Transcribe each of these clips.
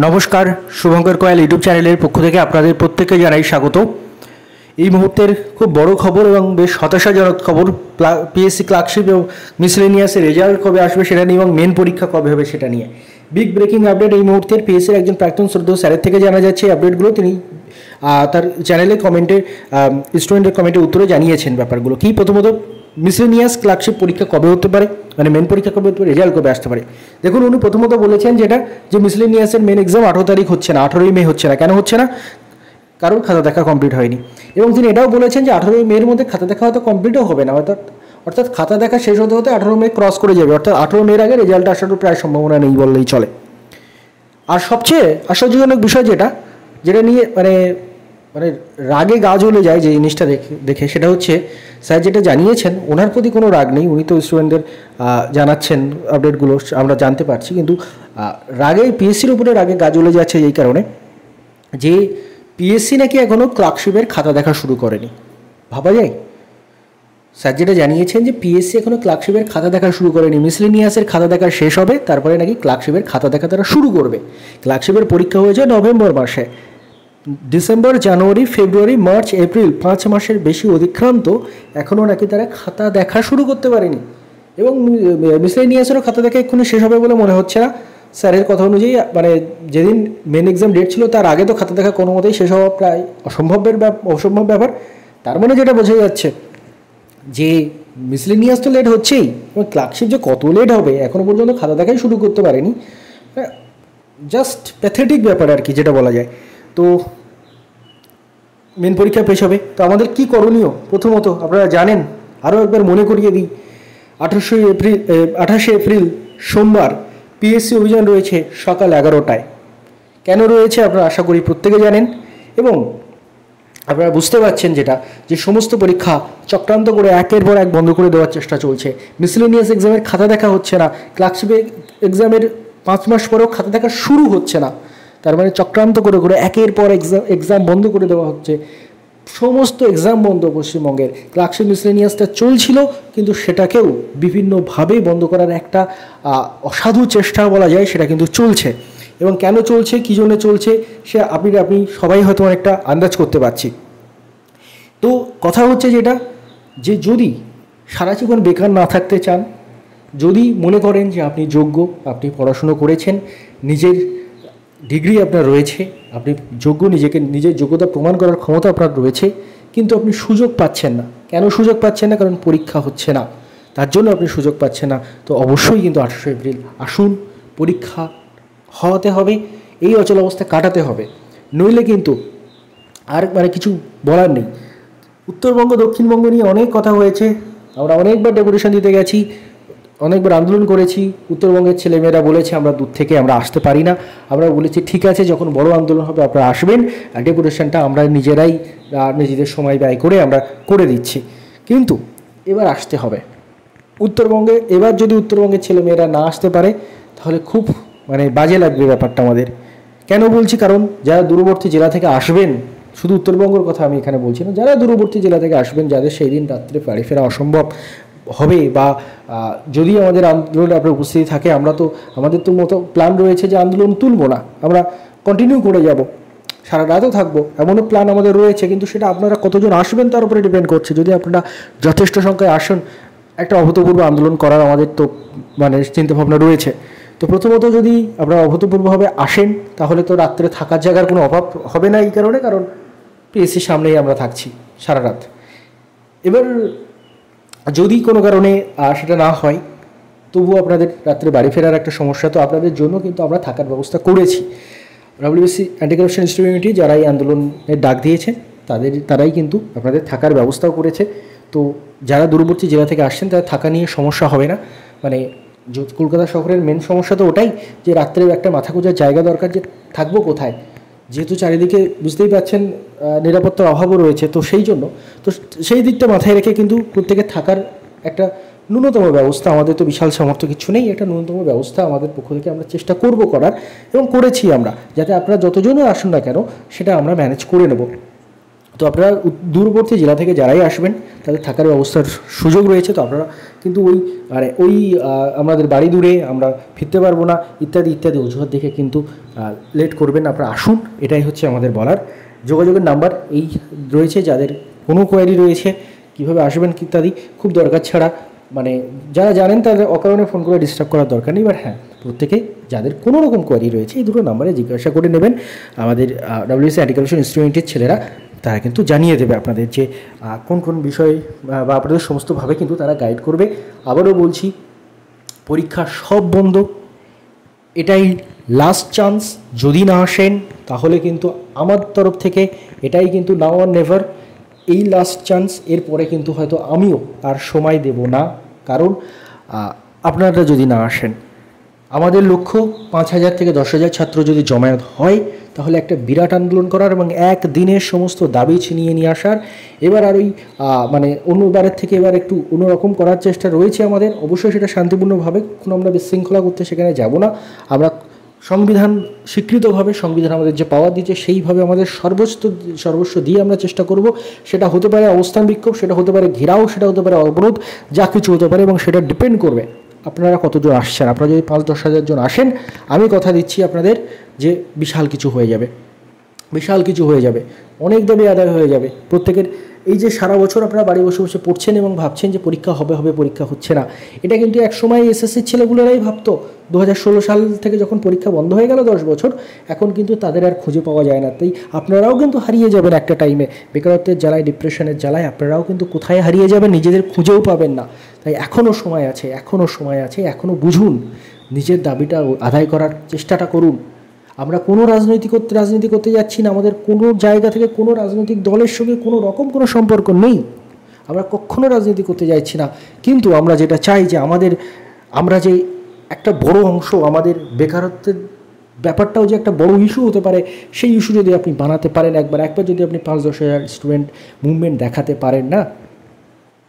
নমস্কার, শুভঙ্কর কয়াল ইউটিউব চ্যানেলের পক্ষ থেকে আপনাদের প্রত্যেককে জানাই স্বাগত। এই মুহূর্তের খুব বড় খবর এবং বেশ হতাশাজনক খবর, পিএসসি ক্লার্কশিপ এবং মিসলেনিয়াসের রেজাল্ট কবে আসবে সেটা নিয়ে এবং মেন পরীক্ষা কবে হবে সেটা নিয়ে বিগ ব্রেকিং আপডেট এই মুহূর্তের পিএসসির একজন প্রাক্তন শ্রদ্ধেয় স্যারের থেকে জানা যাচ্ছে আপডেটগুলো। তিনি তার চ্যানেলে কমেন্টে স্টুডেন্টের কমেন্টে উত্তরে জানিয়েছেন ব্যাপারগুলো কি। প্রথমত মিসলেনিয়াস ক্লার্কশিপ পরীক্ষা কবে হতে পারে, মানে মেন পরীক্ষা কবে হতে পারে, রেজাল্ট কবে আসতে পারে। দেখুন, উনি প্রথমত বলেছেন যেটা যে মিসলেনিয়াসের মেন এক্সাম 18 তারিখ হচ্ছে না, 18ই মে হচ্ছে না। কেন হচ্ছে না? কারণ খাতা দেখা কমপ্লিট হয়নি। এবং তিনি এটাও বলেছেন যে 18ই মের মধ্যে খাতা দেখা হয়তো কমপ্লিটও হবে না, অর্থাৎ খাতা দেখা শেষ হতে হতে 18 মে ক্রস করে যাবে, অর্থাৎ 18 মের আগে রেজাল্ট আসারও প্রায় সম্ভাবনা নেই বললেই চলে। আর সবচেয়ে আশ্চর্যজনক বিষয় যেটা নিয়ে মানে রাগে গা জ্বলে যায় যে জিনিসটা দেখে সেটা হচ্ছে স্যার যেটা জানিয়েছেন ওনার প্রতি কোনো রাগ নেই, উনি তো স্টুডেন্টদের জানাচ্ছেন আপডেটগুলো আমরা জানতে পারছি, কিন্তু রাগে পিএসসির উপরে রাগে গা জ্বলে যাচ্ছে এই কারণে যে পিএসসি নাকি এখনও ক্লার্কশিপের খাতা দেখা শুরু করেনি। ভাবা যায়? স্যার যেটা জানিয়েছেন যে পিএসসি এখনও ক্লার্কশিপের খাতা দেখা শুরু করেনি, মিসলেনিয়াসের খাতা দেখা শেষ হবে, তারপরে নাকি ক্লার্কশিপের খাতা দেখা তারা শুরু করবে। ক্লার্কশিপের পরীক্ষা হয়েছে নভেম্বর মাসে, ডিসেম্বর, জানুয়ারি, ফেব্রুয়ারি, মার্চ, এপ্রিল 5 মাসের বেশি অতিক্রান্ত এখনও নাকি তারা খাতা দেখা শুরু করতে পারেনি। এবং মিসলেনিয়াসেরও খাতা দেখা এক্ষুনি শেষ হবে বলে মনে হচ্ছে না। স্যারের কথা অনুযায়ী মানে যেদিন মেন এক্সাম ডেট ছিল তার আগে তো খাতা দেখা কোনো মতেই শেষ হওয়া প্রায় অসম্ভব ব্যাপার। তার মানে যেটা বোঝা যাচ্ছে যে মিসলেনিয়াস তো লেট হচ্ছেই, এবং ক্লার্কশিপ যে কত লেট হবে এখনও পর্যন্ত খাতা দেখাই শুরু করতে পারেনি। জাস্ট প্যাথেটিক ব্যাপার আর কি, যেটা বলা যায়। তো মেন পরীক্ষা পেশ হবে, তো আমাদের কি করণীয়? প্রথমত আপনারা জানেন, আরও একবার মনে করিয়ে দিই, 28শে এপ্রিল সোমবার পিএসসি অভিযান রয়েছে সকাল 11টায়। কেন রয়েছে আপনারা আশা করি প্রত্যেকে জানেন, এবং আপনারা বুঝতে পারছেন যে সমস্ত পরীক্ষা চক্রান্ত করে একের পর এক বন্ধ করে দেওয়ার চেষ্টা চলছে। মিসলেনিয়াস এক্সামের খাতা দেখা হচ্ছে না, ক্লার্কশিপ এক্সামের 5 মাস পরেও খাতা দেখা শুরু হচ্ছে না। তার মানে চক্রান্ত করে করে একের পর এক্সাম বন্ধ করে দেওয়া হচ্ছে। সমস্ত এক্সাম বন্ধ পশ্চিমবঙ্গের। ক্লার্কশিপ মিসলেনিয়াসটা চলছিল, কিন্তু সেটাকেও বিভিন্নভাবে বন্ধ করার একটা অসাধু চেষ্টা বলা যায়, সেটা কিন্তু চলছে। এবং কেন চলছে, কী জন্য চলছে, সে আপনি সবাই হয়তো অনেকটা আন্দাজ করতে পারছি। তো কথা হচ্ছে যে যদি সারা জীবন বেকার না থাকতে চান, যদি মনে করেন যে আপনি যোগ্য, আপনি পড়াশুনো করেছেন, নিজের ডিগ্রি আপনার রয়েছে, আপনি যোগ্য, নিজের যোগ্যতা প্রমাণ করার ক্ষমতা আপনার রয়েছে, কিন্তু আপনি সুযোগ পাচ্ছেন না। কেন সুযোগ পাচ্ছেন না? কারণ পরীক্ষা হচ্ছে না, তার জন্য আপনি সুযোগ পাচ্ছেন না। তো অবশ্যই কিন্তু 28শে এপ্রিল আসুন, পরীক্ষা হওয়াতে হবে, এই অচল অবস্থা কাটাতে হবে, নইলে কিন্তু আর মানে কিছু বলার নেই। উত্তরবঙ্গ দক্ষিণবঙ্গ নিয়ে অনেক কথা হয়েছে, আমরা অনেকবার ডেপুটেশন দিতে গেছি, অনেকবার আন্দোলন করেছি। উত্তরবঙ্গের ছেলেমেয়েরা বলেছে আমরা দূর থেকে আমরা আসতে পারি না। আমরা বলেছি ঠিক আছে, যখন বড় আন্দোলন হবে আপনারা আসবেন, আর ডেপুটেশনটা আমরা নিজেরাই নিজেদের সময় ব্যয় করে আমরা করে দিচ্ছি। কিন্তু এবার আসতে হবে উত্তরবঙ্গে। এবার যদি উত্তরবঙ্গের ছেলেমেয়েরা না আসতে পারে তাহলে খুব মানে বাজে লাগবে ব্যাপারটা আমাদের। কেন বলছি? কারণ যারা দূরবর্তী জেলা থেকে আসবেন, শুধু উত্তরবঙ্গের কথা আমি এখানে বলছি না, যারা দূরবর্তী জেলা থেকে আসবেন, যাদের সেই দিন রাত্রে বাড়ি ফেরা অসম্ভব হবে, বা যদি আমাদের আন্দোলনে আপনার উপস্থিতি থাকে, আমাদের তো মতো প্ল্যান রয়েছে যে আন্দোলন তুলবো না, আমরা কন্টিনিউ করে যাব, সারা রাতও থাকবো, এমনও প্ল্যান আমাদের রয়েছে। কিন্তু সেটা আপনারা কতজন আসবেন তার উপরে ডিপেন্ড করছে। যদি আপনারা যথেষ্ট সংখ্যায় আসেন, একটা অভূতপূর্ব আন্দোলন করার আমাদের তো মানে চিন্তাভাবনা রয়েছে। তো প্রথমত যদি আপনারা অভূতপূর্বভাবে আসেন, তাহলে তো রাত্রে থাকার জায়গার কোনো অভাব হবে না, এই কারণ পিএসসির সামনেই আমরা থাকছি সারা রাত। এবার যদি কোনো কারণে সেটা না হয়, তবুও আপনাদের রাত্রে বাড়ি ফেরার একটা সমস্যা, তো আপনাদের জন্য কিন্তু আমরা থাকার ব্যবস্থা করেছি। ডব্লিউবিসি অ্যান্টি কারাপশন ইনস্টিটিউট যারা এই আন্দোলনের ডাক দিয়েছে তারাই কিন্তু আপনাদের থাকার ব্যবস্থাও করেছে। তো যারা দূরবর্তী জেলা থেকে আসছেন তাদের থাকা নিয়ে সমস্যা হবে না। মানে কলকাতা শহরের মেন সমস্যা তো ওটাই যে রাত্রে একটা মাথা গোঁজার জায়গা দরকার, যে থাকবো কোথায়, যেহেতু চারিদিকে বুঝতেই পারছেন নিরাপত্তার অভাবও রয়েছে। তো সেই দিকটা মাথায় রেখে কিন্তু প্রত্যেকের থাকার একটা ন্যূনতম ব্যবস্থা, আমাদের তো বিশাল সামর্থ্য কিছু নেই, একটা ন্যূনতম ব্যবস্থা আমাদের পক্ষ থেকে আমরা চেষ্টা করব করার, এবং করেছি আমরা, যাতে আপনারা যতজনই আসুন না কেন সেটা আমরা ম্যানেজ করে নেব। তো আপনারা দূরবর্তী জেলা থেকে যারাই আসবেন তাদের থাকার ব্যবস্থার সুযোগ রয়েছে। তো আপনারা কিন্তু আমাদের বাড়ি দূরে, আমরা ফিরতে পারবো না, ইত্যাদি ইত্যাদি অজুহাত দেখে কিন্তু লেট করবেন না, আপনারা আসুন, এটাই হচ্ছে আমাদের বলার। যোগাযোগের নাম্বার এই রয়েছে, যাদের কোনো কোয়ারি রয়েছে কীভাবে আসবেন ইত্যাদি খুব দরকার ছাড়া, মানে যারা জানেন তাদের অকারণে ফোন করে ডিস্টার্ব করার দরকার নেই। বাট হ্যাঁ, প্রত্যেকে যাদের কোনো রকম কোয়ারি রয়েছে এই দুটো নাম্বারে জিজ্ঞাসা করে নেবেন। আমাদের WSC অ্যাগ্রিকালচার ইনস্টিটিউটের ছেলেরা তারা কিন্তু জানিয়ে দেবে আপনাদের যে কোন কোন বিষয় বা আপনাদের সমস্তভাবে কিন্তু তারা গাইড করবে। আবারও বলছি, পরীক্ষা সব বন্ধ, এটাই লাস্ট চান্স। যদি না আসেন তাহলে কিন্তু আমার তরফ থেকে এটাই কিন্তু নাও আর নেভার, এই লাস্ট চান্স। এরপরে কিন্তু হয়তো আমিও আর সময় দেব না, কারণ আপনারা যদি না আসেন, আমাদের লক্ষ্য 5,000 থেকে 10,000 ছাত্র যদি জমায়েত হয় তাহলে একটা বিরাট আন্দোলন করার এবং একদিনের সমস্ত দাবি ছিনিয়ে নিয়ে আসার। এবার আর ওই অন্যবারের থেকে এবার একটু অন্যরকম করার চেষ্টা রয়েছে আমাদের। অবশ্যই সেটা শান্তিপূর্ণভাবে, কোনো আমরা বিশৃঙ্খলা করতে সেখানে যাব না। আমরা সংবিধান স্বীকৃতভাবে, সংবিধান আমাদের যে পাওয়ার দিচ্ছে সেইভাবে আমাদের সর্বস্ব দিয়ে আমরা চেষ্টা করব। সেটা হতে পারে অবস্থান বিক্ষোভ, সেটা হতে পারে ঘেরাও, সেটা হতে পারে অবরোধ, যা কিছু হতে পারে, এবং সেটা ডিপেন্ড করবে আপনারা কতজন আসছেন। আপনারা যদি 5-10 হাজার জন আসেন, আমি কথা দিচ্ছি আপনাদের যে বিশাল কিছু হয়ে যাবে, বিশাল কিছু হয়ে যাবে, অনেক দাবি আদায় হয়ে যাবে প্রত্যেকের। এই যে সারা বছর আপনারা বাড়ি বসে বসে পড়ছেন এবং ভাবছেন যে পরীক্ষা হবে হবে, পরীক্ষা হচ্ছে না, এটা কিন্তু একসময় এসএসসির ছেলেগুলোরাই ভাবতো। 2016 সাল থেকে যখন পরীক্ষা বন্ধ হয়ে গেল 10 বছর, এখন কিন্তু তাদের আর খুঁজে পাওয়া যায় না। তাই আপনারাও কিন্তু হারিয়ে যাবেন একটা টাইমে, বেকারত্বের জ্বালায়, ডিপ্রেশনের জ্বালায় আপনারাও কিন্তু কোথায় হারিয়ে যাবেন, নিজেদের খুঁজেও পাবেন না। তাই এখনও সময় আছে, এখনও সময় আছে, এখনও বুঝুন, নিজের দাবিটা আদায় করার চেষ্টাটা করুন। আমরা কোনো রাজনীতি করতে যাচ্ছি না, আমাদের কোনো জায়গা থেকে কোনো রাজনৈতিক দলের সঙ্গে কোনো রকম কোনো সম্পর্ক নেই, আমরা কখনো রাজনীতি করতে যাচ্ছি না। কিন্তু আমরা যেটা চাই যে আমরা যে একটা বড় অংশ, আমাদের বেকারত্বের ব্যাপারটাও যে একটা বড় ইস্যু হতে পারে, সেই ইস্যু যদি আপনি বানাতে পারেন, একবার যদি আপনি 5-10 হাজার স্টুডেন্ট মুভমেন্ট দেখাতে পারেন না,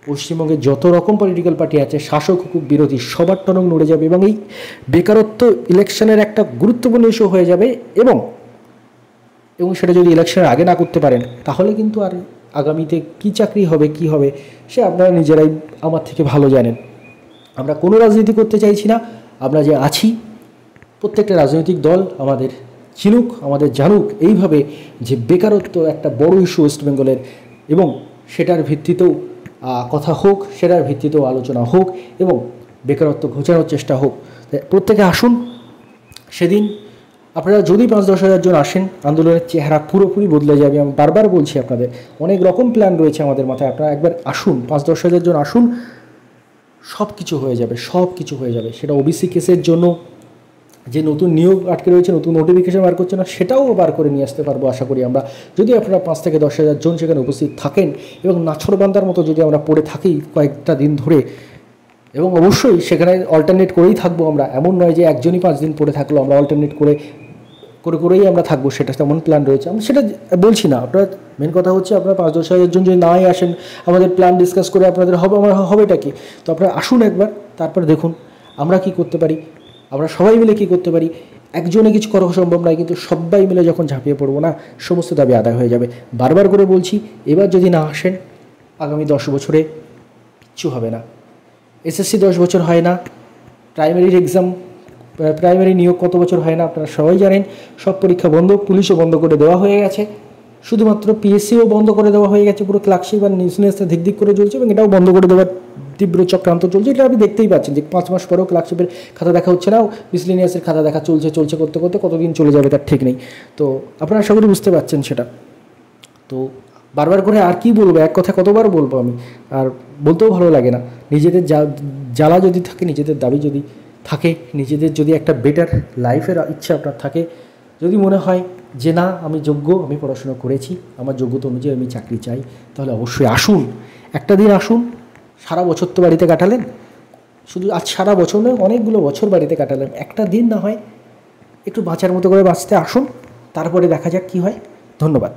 পশ্চিমবঙ্গে যত রকম পলিটিক্যাল পার্টি আছে, শাসক হুকুক বিরোধী, সবার টনক নড়ে যাবে এবং এই বেকারত্ব ইলেকশনের একটা গুরুত্বপূর্ণ ইস্যু হয়ে যাবে। এবং সেটা যদি ইলেকশনের আগে না করতে পারেন তাহলে কিন্তু আর আগামীতে কী চাকরি হবে, কি হবে, সে আপনারা নিজেরাই আমার থেকে ভালো জানেন। আমরা কোনো রাজনীতি করতে চাইছি না, আমরা যে আছি প্রত্যেকটা রাজনৈতিক দল আমাদের চিনুক, আমাদের জানুক এইভাবে যে বেকারত্ব একটা বড় ইস্যু ওয়েস্ট বেঙ্গলের, এবং সেটার ভিত্তিতেও কথা হোক, সেটার ভিত্তিতেও আলোচনা হোক এবং বেকারত্ব ঘোচানোর চেষ্টা হোক। প্রত্যেকে আসুন সেদিন। আপনারা যদি 5-10 হাজার জন আসেন, আন্দোলনের চেহারা পুরোপুরি বদলে যাবে। আমি বারবার বলছি, আপনাদের অনেক রকম প্ল্যান রয়েছে আমাদের মাথায়। আপনারা একবার আসুন, 5-10 হাজার জন আসুন, সব কিছু হয়ে যাবে, সব কিছু হয়ে যাবে। সেটা ওবিসি কেসের জন্য যে নতুন নিয়োগ আটকে রয়েছে, নতুন নোটিফিকেশন বার করছে না, সেটাও বার করে নিয়ে আসতে পারবো আশা করি আমরা, যদি আপনারা 5 থেকে 10 হাজার জন সেখানে উপস্থিত থাকেন এবং নাছোড়বান্দার মতো যদি আমরা পড়ে থাকি কয়েকটা দিন ধরে। এবং অবশ্যই সেখানে অল্টারনেট করেই থাকবো আমরা, এমন নয় যে একজনই 5 দিন পড়ে থাকলো, আমরা অল্টারনেট করেই আমরা থাকবো, সেটা তেমন প্ল্যান রয়েছে। আমরা সেটা বলছি না, আপনার মেন কথা হচ্ছে আপনারা 5-10 হাজার জন যদি নাই আসেন, আমাদের প্ল্যান ডিসকাস করে আপনাদের হবেটা কি। তো আপনারা আসুন একবার, তারপর দেখুন আমরা কি করতে পারি, আমরা সবাই মিলে কি করতে পারি। একজনে কিছু করা সম্ভব নয়, কিন্তু সবাই মিলে যখন ঝাঁপিয়ে পড়বো না, সমস্ত দাবি আদায় হয়ে যাবে। বারবার করে বলছি, এবার যদি না আসেন আগামী 10 বছরে কিচ্ছু হবে না। এসএসসি 10 বছর হয় না, প্রাইমারি নিয়োগ কত বছর হয় না আপনারা সবাই জানেন। সব পরীক্ষা বন্ধ, পুলিশও বন্ধ করে দেওয়া হয়ে গেছে, শুধুমাত্র পিএসসিও বন্ধ করে দেওয়া হয়ে গেছে। পুরো ক্লার্কশিপ আর নিউজনেসটা দিক করে চলছে এবং এটাও বন্ধ করে দেওয়ার তীব্র চক্রান্ত চলছে। এটা আপনি দেখতেই পাচ্ছেন যে 5 মাস পরেও ক্লার্কশিপের খাতা দেখা হচ্ছে না, মিসলিনিয়াসের খাতা দেখা চলছে করতে কতদিন চলে যাবে তার ঠিক নেই। তো আপনারা আশা করি বুঝতে পারছেন সেটা। তো বারবার করে আর কি বলবো, এক কথা কতবার বলবো আমি, আর বলতেও ভালো লাগে না। নিজেদের জ্বালা যদি থাকে, নিজেদের দাবি যদি থাকে, নিজেদের যদি একটা বেটার লাইফের ইচ্ছা আপনার থাকে, যদি মনে হয় যে না আমি যোগ্য, আমি পড়াশোনা করেছি, আমার যোগ্যতা অনুযায়ী আমি চাকরি চাই, তাহলে অবশ্যই আসুন, একটা দিন আসুন। সারা বছর তো বাড়িতে কাটালেন, শুধু আজ সারা বছর নয়, অনেকগুলো বছর বাড়িতে কাটালেন, একটা দিন না হয় একটু বাঁচার মতো করে বাঁচতে আসুন, তারপরে দেখা যাক কী হয়। ধন্যবাদ।